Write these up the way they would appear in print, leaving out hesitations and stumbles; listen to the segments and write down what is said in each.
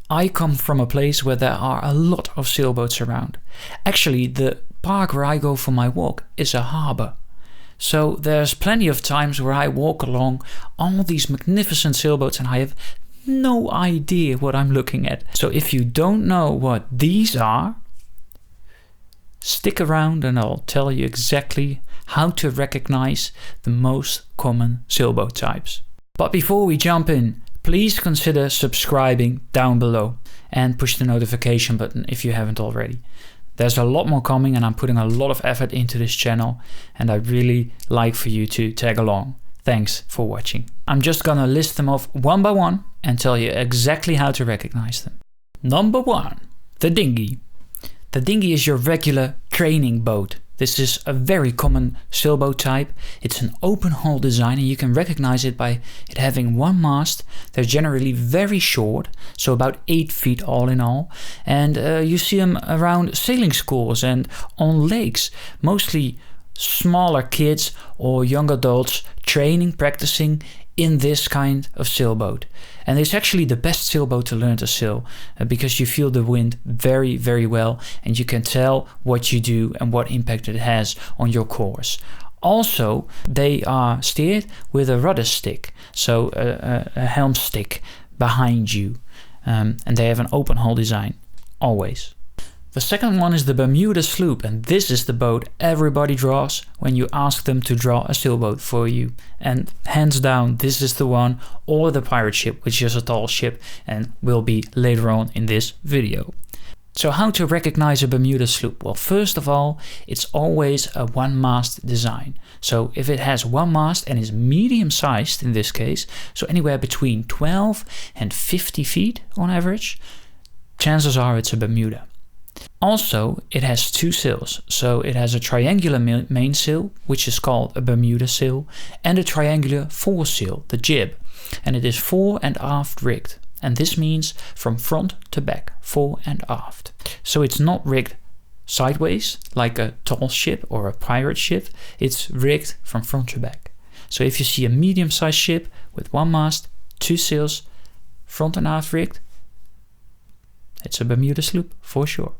I come from a place where there are a lot of sailboats around. Actually, the park where I go for my walk is a harbour. So there's plenty of times where I walk along all these magnificent sailboats and I have no idea what I'm looking at. So if you don't know what these are, stick around and I'll tell you exactly how to recognize the most common sailboat types. But before we jump in, please consider subscribing down below and push the notification button if you haven't already. There's a lot more coming and I'm putting a lot of effort into this channel and I'd really like for you to tag along. Thanks for watching. I'm just gonna list them off one by one and tell you exactly how to recognize them. Number 1, the dinghy. The dinghy is your regular training boat. This is a very common sailboat type. It's an open hull design and you can recognize it by it having one mast. They're generally very short, so about 8 feet all in all. And you see them around sailing schools and on lakes. Mostly smaller kids or young adults training, practicing in this kind of sailboat. And it's actually the best sailboat to learn to sail because you feel the wind very, very well and you can tell what you do and what impact it has on your course. Also, they are steered with a rudder stick, so a helm stick behind you, and they have an open hull design, always. The second one is the Bermuda sloop, and this is the boat everybody draws when you ask them to draw a sailboat for you. And hands down, this is the one, or the pirate ship, which is a tall ship and will be later on in this video. So how to recognize a Bermuda sloop? Well, first of all, it's always a one-mast design. So if it has one mast and is medium-sized in this case, so anywhere between 12 and 50 feet on average, chances are it's a Bermuda. Also, it has 2 sails, so it has a triangular mainsail, which is called a Bermuda sail, and a triangular foresail, the jib, and it is fore and aft rigged, and this means from front to back, fore and aft. So it's not rigged sideways like a tall ship or a pirate ship, it's rigged from front to back. So if you see a medium-sized ship with one mast, 2 sails, front and aft rigged, it's a Bermuda sloop for sure.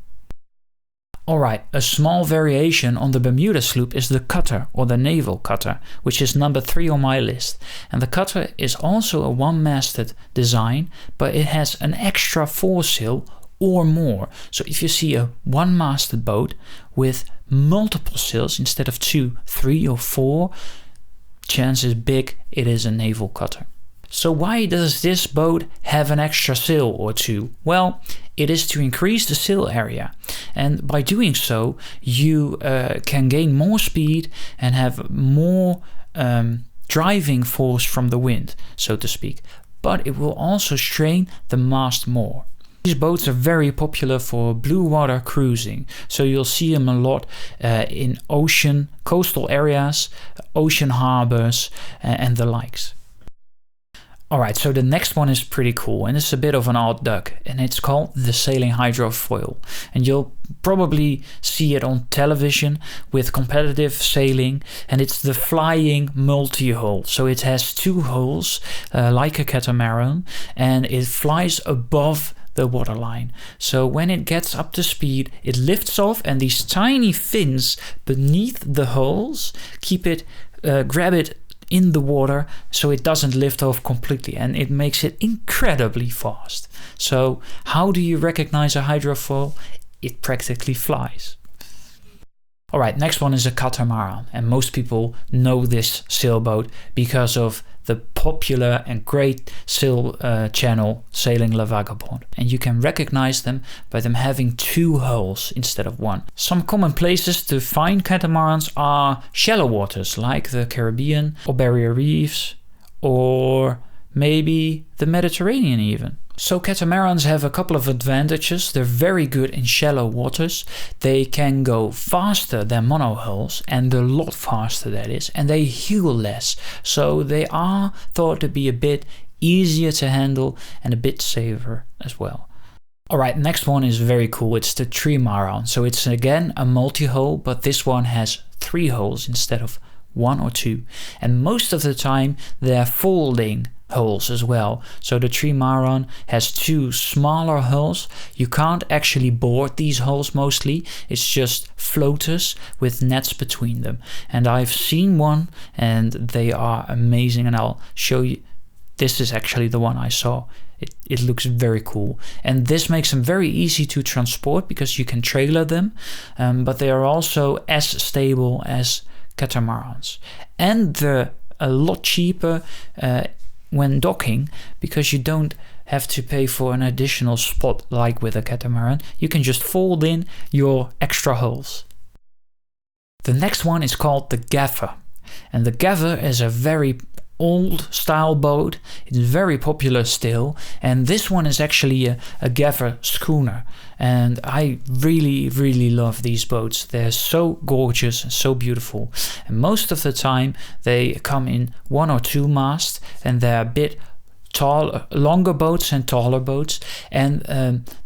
Alright, a small variation on the Bermuda sloop is the cutter or the naval cutter, which is number 3 on my list. And the cutter is also a one-masted design, but it has an extra foresail or more. So if you see a one-masted boat with multiple sails instead of 2, 3 or 4, chances big it is a naval cutter. So why does this boat have an extra sail or 2? Well, it is to increase the sail area, and by doing so you can gain more speed and have more driving force from the wind, so to speak, but it will also strain the mast more. These boats are very popular for blue water cruising, so you'll see them a lot in ocean, coastal areas, ocean harbors and the likes. Alright, so the next one is pretty cool and it's a bit of an odd duck and it's called the sailing hydrofoil. And you'll probably see it on television with competitive sailing, and it's the flying multi-hull. So it has 2 hulls like a catamaran and it flies above the waterline. So when it gets up to speed, it lifts off and these tiny fins beneath the hulls keep it, grab it in the water so it doesn't lift off completely, and it makes it incredibly fast. So how do you recognize a hydrofoil? It practically flies. Alright, next one is a catamaran, and most people know this sailboat because of the popular and great sail channel Sailing La Vagabond, and you can recognize them by them having 2 hulls instead of 1. Some common places to find catamarans are shallow waters like the Caribbean or barrier reefs, or maybe the Mediterranean even. So catamarans have a couple of advantages. They're very good in shallow waters. They can go faster than monohulls, and a lot faster that is, and they heel less. So they are thought to be a bit easier to handle and a bit safer as well. Alright, next one is very cool. It's the Trimaran. So it's again a multi-hull, but this one has 3 hulls instead of 1 or 2. And most of the time they're folding hulls as well. So the Trimaran has 2 smaller hulls. You can't actually board these hulls mostly. It's just floaters with nets between them. And I've seen one and they are amazing, and I'll show you. This is actually the one I saw. It looks very cool. And this makes them very easy to transport because you can trailer them. But they are also as stable as catamarans. And they're a lot cheaper when docking, because you don't have to pay for an additional spot like with a catamaran. You can just fold in your extra hulls. The next one is called the Gaffer. And the Gaffer is a very old style boat. It's very popular still, and this one is actually a Gaffer schooner, and I really love these boats. They're so gorgeous and so beautiful, and most of the time they come in 1 or 2 masts, and they're a bit longer boats and taller boats. And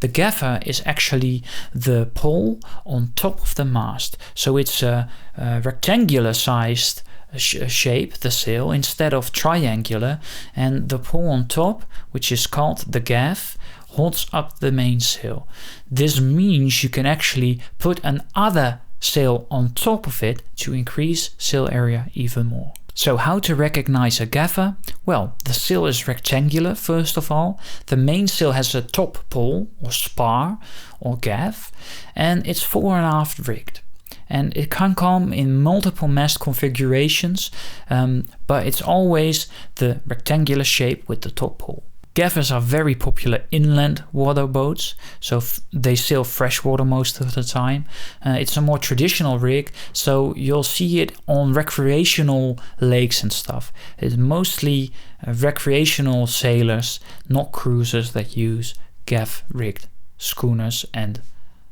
the Gaffer is actually the pole on top of the mast, so it's a rectangular sized shape, the sail, instead of triangular, and the pole on top, which is called the gaff, holds up the mainsail. This means you can actually put another sail on top of it to increase sail area even more. So how to recognize a Gaffer? Well, the sail is rectangular first of all. The mainsail has a top pole or spar or gaff, and it's fore and aft rigged. And it can come in multiple mast configurations, but it's always the rectangular shape with the top pole. Gaffers are very popular inland water boats, so they sail freshwater most of the time. It's a more traditional rig, so you'll see it on recreational lakes and stuff. It's mostly recreational sailors, not cruisers, that use gaff-rigged schooners and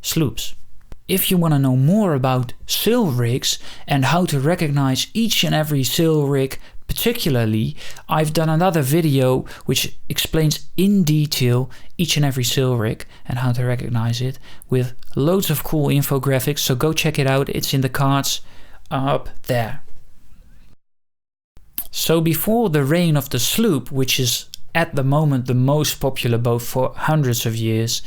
sloops. If you want to know more about sail rigs and how to recognize each and every sail rig particularly, I've done another video which explains in detail each and every sail rig and how to recognize it, with loads of cool infographics, so go check it out. It's in the cards up there. So before the reign of the sloop, which is at the moment the most popular boat for hundreds of years,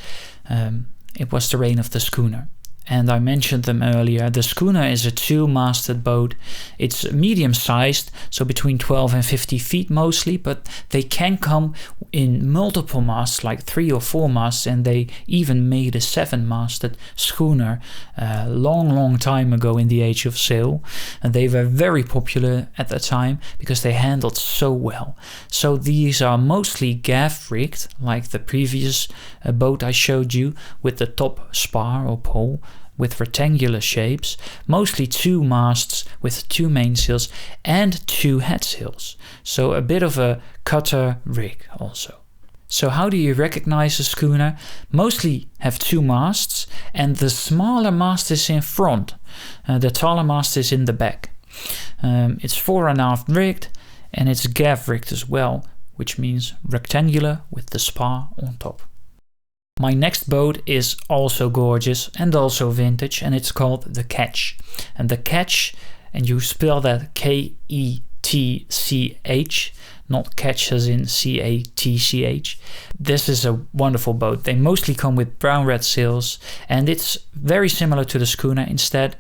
it was the reign of the schooner. And I mentioned them earlier. The schooner is a 2-masted boat. It's medium-sized, so between 12 and 50 feet mostly, but they can come in multiple masts, like 3 or 4 masts, and they even made a 7-masted schooner a long time ago in the age of sail. And they were very popular at the time because they handled so well. So these are mostly gaff-rigged, like the previous boat I showed you, with the top spar or pole, with rectangular shapes, mostly 2 masts with 2 mainsails and 2 headsails. So a bit of a cutter rig also. So how do you recognize a schooner? Mostly have 2 masts, and the smaller mast is in front. The taller mast is in the back. It's fore and aft rigged, and it's gaff rigged as well, which means rectangular with the spar on top. My next boat is also gorgeous and also vintage, and it's called the Ketch. And the Ketch, and you spell that Ketch, not catch as in Catch. This is a wonderful boat. They mostly come with brown-red sails, and it's very similar to the schooner. Instead,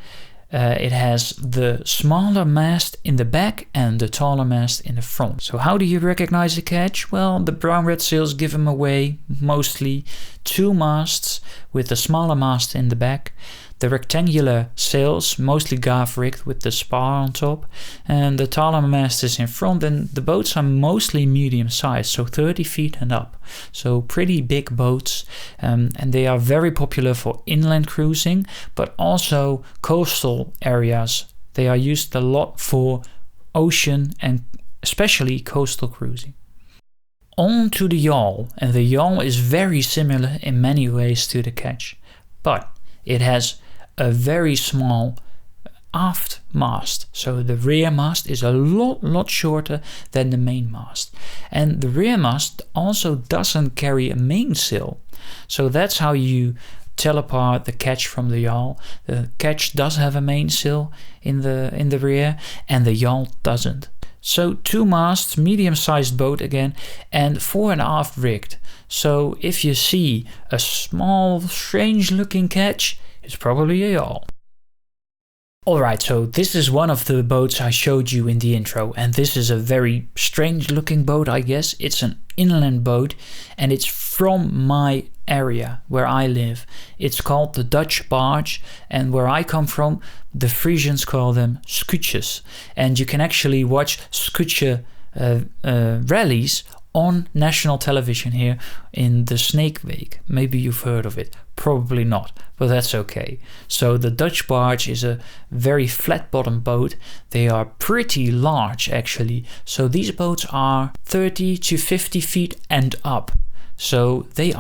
it has the smaller mast in the back and the taller mast in the front. So how do you recognize a Ketch? Well, the brown-red sails give them away. Mostly 2 masts with the smaller mast in the back. The rectangular sails, mostly gaff-rigged with the spar on top, and the taller mast is in front, and the boats are mostly medium-sized, so 30 feet and up. So pretty big boats, and they are very popular for inland cruising, but also coastal areas. They are used a lot for ocean and especially coastal cruising. On to the Yawl, and the Yawl is very similar in many ways to the Ketch, but it has a very small aft mast, so the rear mast is a lot shorter than the main mast, and the rear mast also doesn't carry a mainsail. So that's how you tell apart the Ketch from the Yawl. The Ketch does have a mainsail in the rear, and the Yawl doesn't. So 2 masts, medium-sized boat again, and fore and aft rigged. So if you see a small, strange-looking ketch, it's probably a yawl. Alright, so this is one of the boats I showed you in the intro, and this is a very strange looking boat, I guess. It's an inland boat, and it's from my area where I live. It's called the Dutch Barge, and where I come from, the Frisians call them scootjes. And you can actually watch scootje rallies on national television here in the Snake Wake. Maybe you've heard of it, probably not, but that's okay. So the Dutch Barge is a very flat bottom boat. They are pretty large actually, so these boats are 30 to 50 feet and up. So they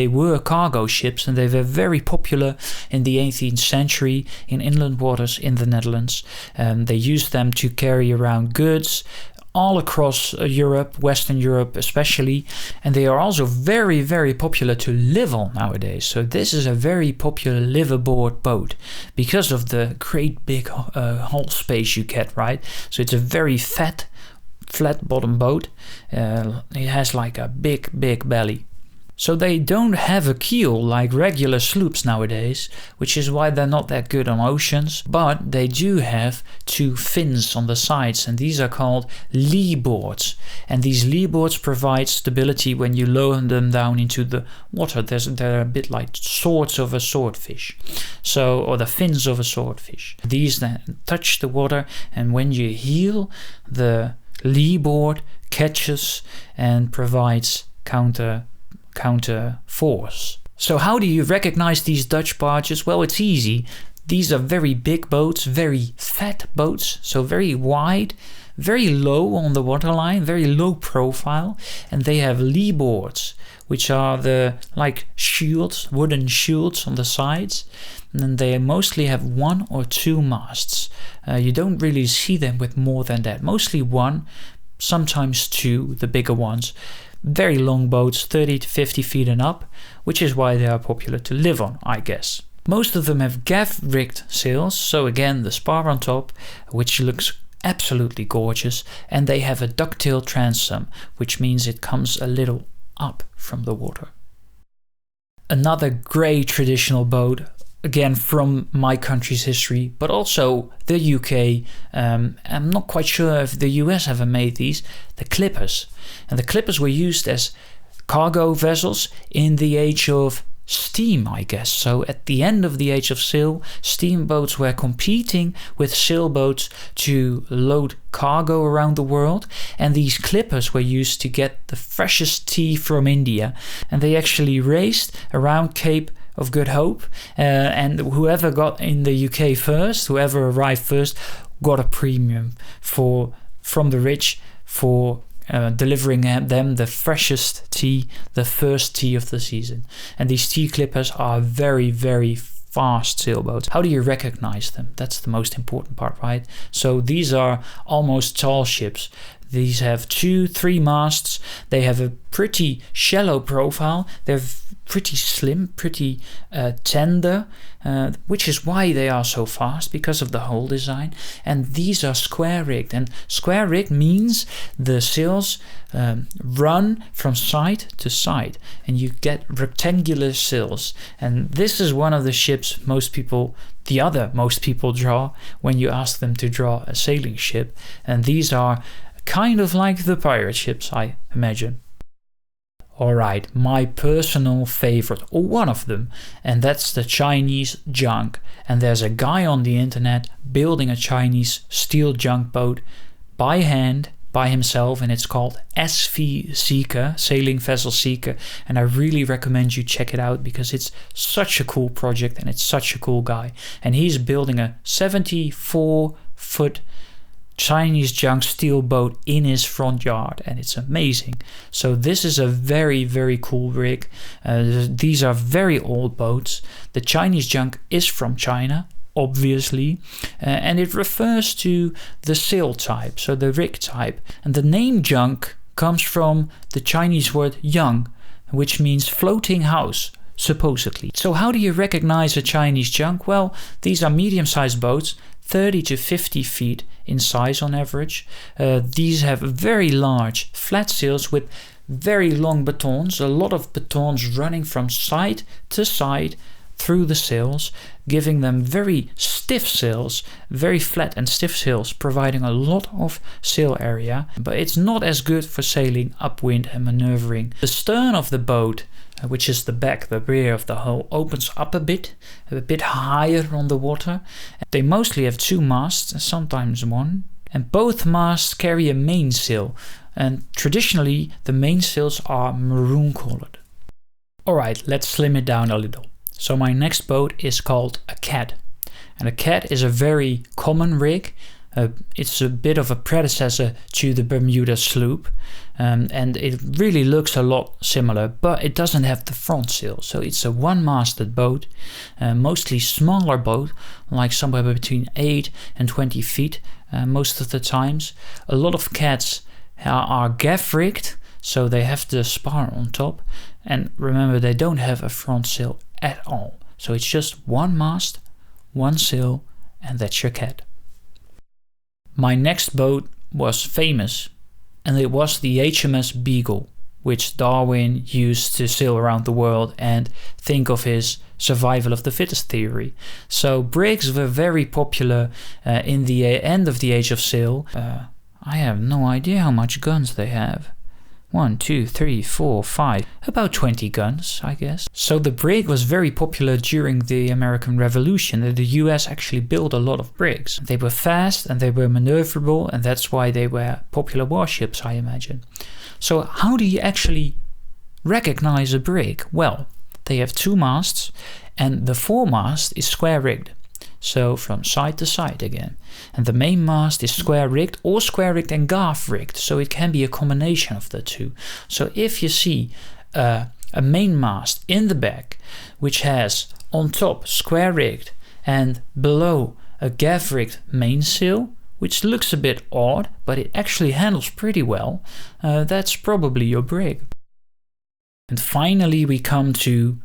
were cargo ships, and they were very popular in the 18th century in inland waters in the Netherlands. They used them to carry around goods all across Europe, Western Europe especially, and they are also very, very popular to live on nowadays. So this is a very popular live aboard boat because of the great big hull space you get, right? So it's a very fat, flat bottom boat. It has like a big belly. So they don't have a keel like regular sloops nowadays, which is why they're not that good on oceans, but they do have 2 fins on the sides, and these are called lee boards. And these lee boards provide stability when you lower them down into the water. They're a bit like swords of a swordfish, or the fins of a swordfish. These then touch the water, and when you heel, the lee board catches and provides counter force. So how do you recognize these Dutch barges? Well, it's easy. These are very big boats, very fat boats, so very wide, very low on the waterline, very low profile, and they have lee boards, which are the like shields, wooden shields on the sides, and then they mostly have 1 or 2 masts. You don't really see them with more than that, mostly 1, sometimes 2, the bigger ones. Very long boats, 30 to 50 feet and up, which is why they are popular to live on, I guess. Most of them have gaff rigged sails, so again the spar on top, which looks absolutely gorgeous, and they have a ducktail transom, which means it comes a little up from the water. Another grey traditional boat, again from my country's history, but also the UK. I'm not quite sure if the US ever made these, the clippers. And the clippers were used as cargo vessels in the age of steam, I guess. So at the end of the age of sail, steamboats were competing with sailboats to load cargo around the world, and these clippers were used to get the freshest tea from India, and they actually raced around Cape of Good Hope, and whoever got in the UK first, whoever arrived first, got a premium from the rich for delivering them the freshest tea, the first tea of the season. And these tea clippers are very, very fast sailboats. How do you recognize them? That's the most important part, right? So these are almost tall ships. These have 2-3 masts. They have a pretty shallow profile. They're pretty slim, pretty tender, which is why they are so fast, because of the hull design. And these are square rigged, and square rigged means the sails run from side to side, and you get rectangular sails. And this is one of the ships most people draw when you ask them to draw a sailing ship, and these are kind of like the pirate ships, I imagine. Alright, my personal favorite, or one of them, and that's the Chinese junk. And there's a guy on the internet building a Chinese steel junk boat by hand, by himself, and it's called SV Seeker, Sailing Vessel Seeker, and I really recommend you check it out because it's such a cool project and it's such a cool guy. And he's building a 74-foot Chinese junk steel boat in his front yard, and it's amazing. So this is a very, very cool rig. These are very old boats. The Chinese junk is from China, obviously, and it refers to the sail type, so the rig type. And the name junk comes from the Chinese word yang, which means floating house, supposedly. So how do you recognize a Chinese junk? Well, these are medium-sized boats, 30 to 50 feet in size on average. These have very large flat sails with very long batons, a lot of batons running from side to side through the sails, giving them very stiff sails, very flat and stiff sails, providing a lot of sail area, but it's not as good for sailing upwind and maneuvering. The stern of the boat, which is the back, the rear of the hull, opens up a bit higher on the water. They mostly have 2 masts and sometimes 1, and both masts carry a mainsail, and traditionally the mainsails are maroon colored. Alright, let's slim it down a little. So my next boat is called a cat, and a cat is a very common rig. It's a bit of a predecessor to the Bermuda sloop, and it really looks a lot similar, but it doesn't have the front sail. So it's a one-masted boat, mostly smaller boat, like somewhere between 8 and 20 feet most of the times. A lot of cats are gaff rigged, so they have the spar on top, and remember, they don't have a front sail at all. So it's just one mast, one sail, and that's your cat. My next boat was famous, and it was the HMS Beagle, which Darwin used to sail around the world and think of his survival of the fittest theory. So brigs were very popular in the end of the age of sail. I have no idea how much guns they have. 1, 2, 3, 4, 5, about 20 guns, I guess. So the brig was very popular during the American Revolution. The US actually built a lot of brigs. They were fast and they were maneuverable, and that's why they were popular warships, I imagine. So how do you actually recognize a brig? Well, they have 2 masts, and the foremast is square rigged. So from side to side again. And the main mast is square rigged or square rigged and gaff rigged. So it can be a combination of the two. So if you see a main mast in the back, which has on top square rigged and below a gaff rigged mainsail, which looks a bit odd, but it actually handles pretty well, that's probably your brig. And finally we come to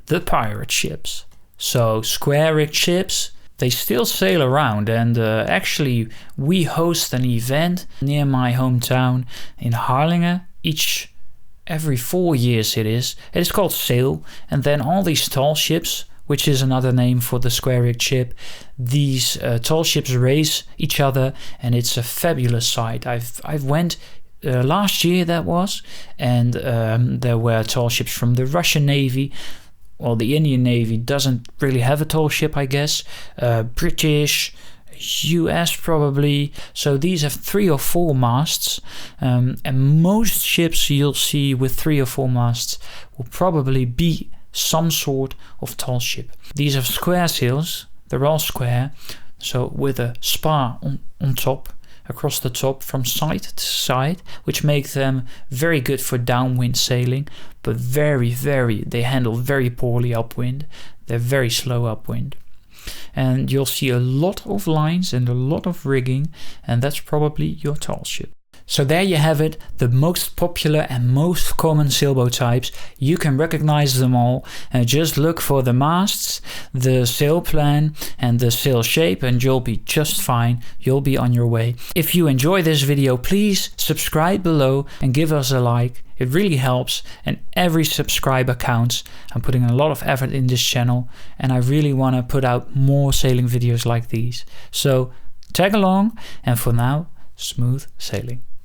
the pirate ships. So square rigged ships, they still sail around, and actually we host an event near my hometown in Harlingen every 4 years it is. It is called Sail, and then all these tall ships, which is another name for the square rigged ship, these tall ships race each other, and it's a fabulous sight. I've went last year, that was, and there were tall ships from the Russian Navy. Well, the Indian Navy doesn't really have a tall ship, I guess. British, US probably. So these have 3 or 4 masts. And most ships you'll see with 3 or 4 masts will probably be some sort of tall ship. These have square sails. They're all square. So with a spar on top, across the top from side to side, which makes them very good for downwind sailing, but they handle very poorly upwind. They're very slow upwind. And you'll see a lot of lines and a lot of rigging, and that's probably your tall ship. So there you have it, the most popular and most common sailboat types. You can recognize them all, and just look for the masts, the sail plan and the sail shape, and you'll be just fine. You'll be on your way. If you enjoy this video, please subscribe below and give us a like. It really helps, and every subscriber counts. I'm putting a lot of effort in this channel, and I really want to put out more sailing videos like these. So tag along, and for now, smooth sailing.